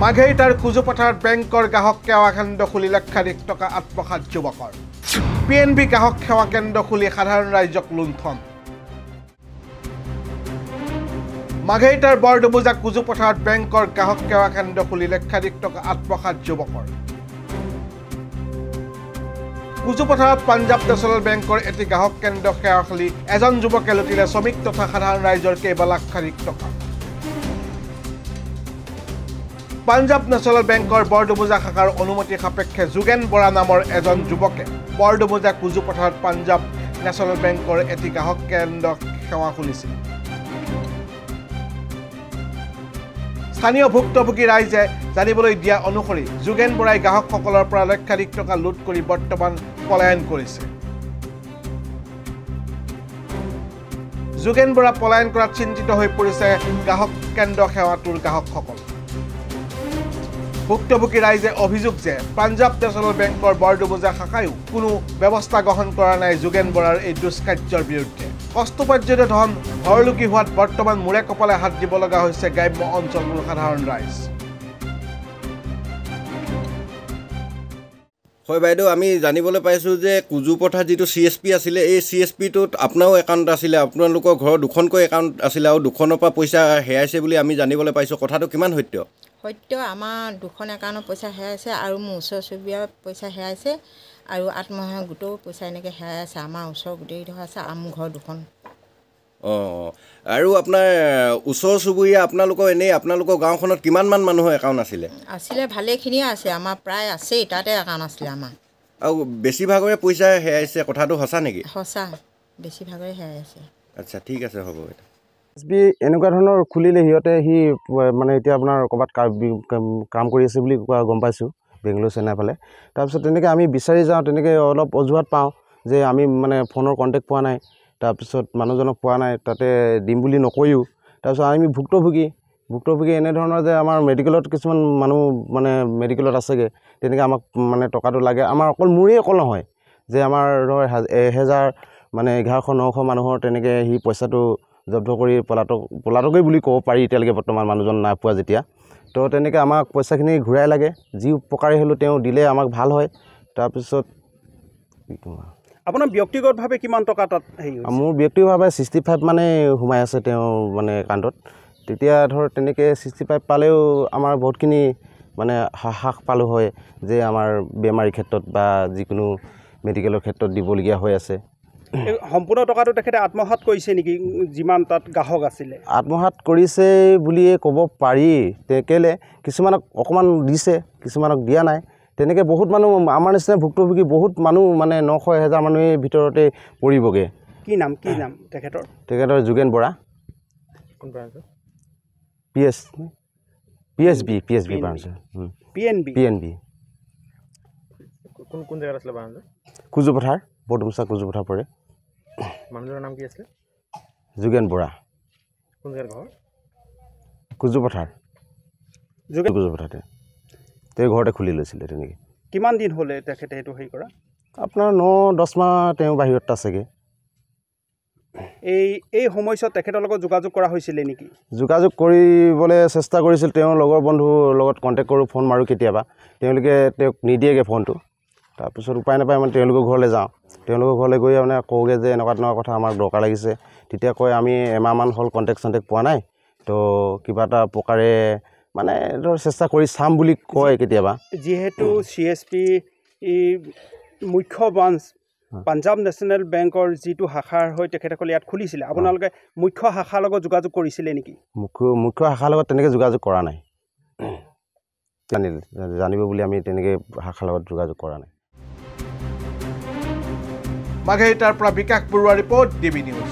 মাঘেৰিটাৰ কুজুপথাৰত বেংকৰ গ্ৰাহক সেৱা কেন্দ্ৰ খুলি লক্ষাধিক টকা আত্মসাৎ যুৱকৰ পিএনবি গ্ৰাহক সেৱা কেন্দ্ৰ খুলি সাধাৰণ ৰাইজক লুণ্ঠন মাঘেৰিটাৰ বৰডুবুজা কুজুপথাৰত বেংকৰ গ্ৰাহক সেৱা কেন্দ্ৰ খুলি লক্ষাধিক টকা আত্মসাৎ যুৱকৰ কুজুপথাৰত পাঞ্জাৱ নেচনেল বেংকৰ এটি গ্ৰাহক কেন্দ্ৰ সেৱা খুলি এজন যুৱকে লুটিলে শ্ৰমিক তথা সাধাৰণ ৰাইজৰ কেইবা লাখাধিক টকা পাঞ্জাৱ নেচনেল বেংকৰ বৰডুবুজা শাখাৰ অনুমতি সাপেক্ষে যোগেন বৰা নামৰ এজন যুৱকে বৰডুবুজা কুজুপথাৰত পাঞ্জাৱ নেচনেল বেংকৰ এটি গ্ৰাহক কেন্দ্ৰ সেৱা খুলিছিল স্থানীয় ভুক্তভোগী ৰাইজে জানিবলৈ দিয়া অনুসৰি যোগেন বৰাই গ্ৰাহকসকলৰ পৰা লক্ষাধিক টকা লুট কৰি বৰ্তমান পলায়ন কৰিছে যোগেন বৰা পলায়ন কৰাত চিন্তিত হৈ পৰিছে গ্ৰাহক কেন্দ্ৰ সেৱাটোৰ গ্ৰাহকসকল ভুক্তভোগী ৰাইজে অভিযোগ যে পাঞ্জাৱ নেচনেল বেংকৰ বৰডুবুজা শাখায়ো কোনো ব্যৱস্থা গ্ৰহণ কৰা নাই যোগেন বৰাৰ এই দুষ্কাৰ্যৰ বিৰুদ্ধে কষ্টোপাৰ্জিত ধন হৰলুকি হোৱাত বৰ্তমান মূৰে কপালে হাত দিব লগা হৈছে গ্ৰাম্য অঞ্চলটোৰ সাধাৰণ ৰাইজ হয় বাইদেউ আমি জানিবলৈ পাইছোঁ যে কুজুপথাৰ যিটো CSP আছিলে এই CSPটোত আপোনাৰো একাউণ্ট আছিলে আপোনালোকৰ ঘৰৰ দুখনকৈ একাউণ্ট আছিলে আৰু দুখনৰ পৰা পইচা হেৰাইছে বুলি আমি জানিবলৈ পাইছোঁ কথাটো কিমান সত্য সত্য আমাৰ দুখন একাউণ্টৰ পইচা হেৰাইছে আৰু মোৰ ওচৰ চুবুৰীয়াৰ পইচা হেৰাইছে আৰু আত্মসহায়ক গোটৰ পইচা এনেকৈ হেৰাই আছে আমাৰ ওচৰ গোটেই ধৰা আছে মোৰ ঘৰ দুখন অঁ আৰু আপোনাৰ ওচৰ চুবুৰীয়া আপোনালোকৰ গাঁওখনত কিমানমান মানুহৰ একাউণ্ট আছিলে ভালেখিনিয়ে আছে আমাৰ প্ৰায় আছেই তাতে একাউণ্ট আছিলে আমাৰ আৰু বেছিভাগৰে পইচা হেৰাইছে কথাটো সঁচা নেকি সঁচা বেছিভাগৰে হেৰাইছে আচ্ছা ঠিক আছে হ'ব CSP এনেকুৱা ধৰণৰ খুলিলে সিহঁতে সি মানে এতিয়া আপোনাৰ ক'ৰবাত কাম কৰি আছে বুলি গম পাইছোঁ বেংগলোৰ চেন্নাই ফালে তাৰপিছত তেনেকৈ আমি বিচাৰি যাওঁ তেনেকৈ অলপ অজুহাত পাওঁ যে আমি মানে ফোনৰ কণ্টেক্ট পোৱা নাই তাৰপিছত মানুহজনক পোৱা নাই তাতে দিম বুলি নকৈও তাৰপিছত আমি ভুক্তভোগী এনেধৰণৰ যে আমাৰ মেডিকেলত কিছুমান মানুহ মানে মেডিকেলত আছেগৈ তেনেকৈ আমাক মানে টকাটো লাগে আমাৰ মোৰেই অকল নহয় যে আমাৰ ধৰ 1000 মানে 1100-900 মানুহৰ তেনেকৈ সি পইচাটো জব্দ কৰি পলাতকেই বুলি ক'ব পাৰি এতিয়ালৈকে বৰ্তমান মানুহজন নাই পোৱা যেতিয়া তো তেনেকৈ আমাক পইচাখিনি ঘূৰাই লাগে যি উপকাৰী হ'লেও তেওঁ দিলে আমাক ভাল হয় তাৰপিছত আপোনাৰ ব্যক্তিগতভাৱে কিমান টকা তাত মোৰ ব্যক্তিগতভাৱে 65 মানে সোমাই আছে তেওঁ মানে একাউণ্টত তেতিয়া ধৰ তেনেকৈ 65 পালেও আমাৰ বহুতখিনি মানে হ্ৰাস পালোঁ হয় যে আমাৰ বেমাৰীৰ ক্ষেত্ৰত বা যিকোনো মেডিকেলৰ ক্ষেত্ৰত দিবলগীয়া হৈ আছে সম্পূৰ্ণ টকাটো তেখেতে আত্মসাৎ কৰিছে নেকি যিমান তাত গ্ৰাহক আছিলে আত্মসাৎ কৰিছে বুলিয়ে ক'ব পাৰি কেলে কিছুমানক অকণমান দিছে কিছুমানক দিয়া নাই তেনেকৈ বহুত মানুহ আমাৰ নিচিনা ভুক্তভোগী বহুত মানুহ মানে 900-1000 মানুহে ভিতৰতে পৰিবগৈ কি নাম তেখেতৰ Jogen Bora PSB branch PNB কোন জেগাত আছিলে ব্ৰাঞ্চ কুজুপথাৰ বৰডুবুজা কুজুপথাৰ পৰে মানুহজনৰ নাম কি আছিলে যোগেন বৰা কোন জেগাত ঘৰ কুজুপথাৰতে তেওঁ ঘৰতে খুলি লৈছিলে তেনেকৈ কিমান দিন হ'লে তেখেতে এইটো হেৰি কৰা আপোনাৰ 9-10 মাহ তেওঁ বাহিৰত আছেগৈ এই সময়ছোৱাত তেখেতৰ লগত যোগাযোগ কৰা হৈছিলে নেকি যোগাযোগ কৰিবলৈ চেষ্টা কৰিছিল তেওঁৰ লগৰ বন্ধুৰ লগত কণ্টেক্ট কৰোঁ ফোন মাৰোঁ কেতিয়াবা তেওঁলোকে তেওঁক নিদিয়েগৈ ফোনটো তাৰপিছত উপায় নাপায় মানে তেওঁলোকৰ ঘৰলৈ যাওঁ তেওঁলোকৰ ঘৰলৈ গৈ মানে কওঁগৈ যে এনেকুৱা কথা আমাৰ দৰকাৰ লাগিছে তেতিয়া কয় আমি এমাহমান হ'ল কণ্টেক্ট পোৱা নাই তো কিবা এটা প্ৰকাৰে মানে ধৰ চেষ্টা কৰি চাম বুলি কয় কেতিয়াবা যিহেতু CSP মুখ্য ব্ৰাঞ্চ পাঞ্জাৱ নেশ্যনেল বেংকৰ যিটো শাখাৰ হৈ তেখেতসকলে ইয়াত খুলিছিলে আপোনালোকে মুখ্য শাখাৰ লগত যোগাযোগ কৰিছিলে নেকি মুখ্য শাখাৰ লগত তেনেকৈ যোগাযোগ কৰা নাই জানিব বুলি আমি তেনেকৈ শাখাৰ লগত যোগাযোগ কৰা নাই মাঘেৰিটাৰ পৰা বিকাশ বৰুৱা ৰিপৰ্ট DB নিউজ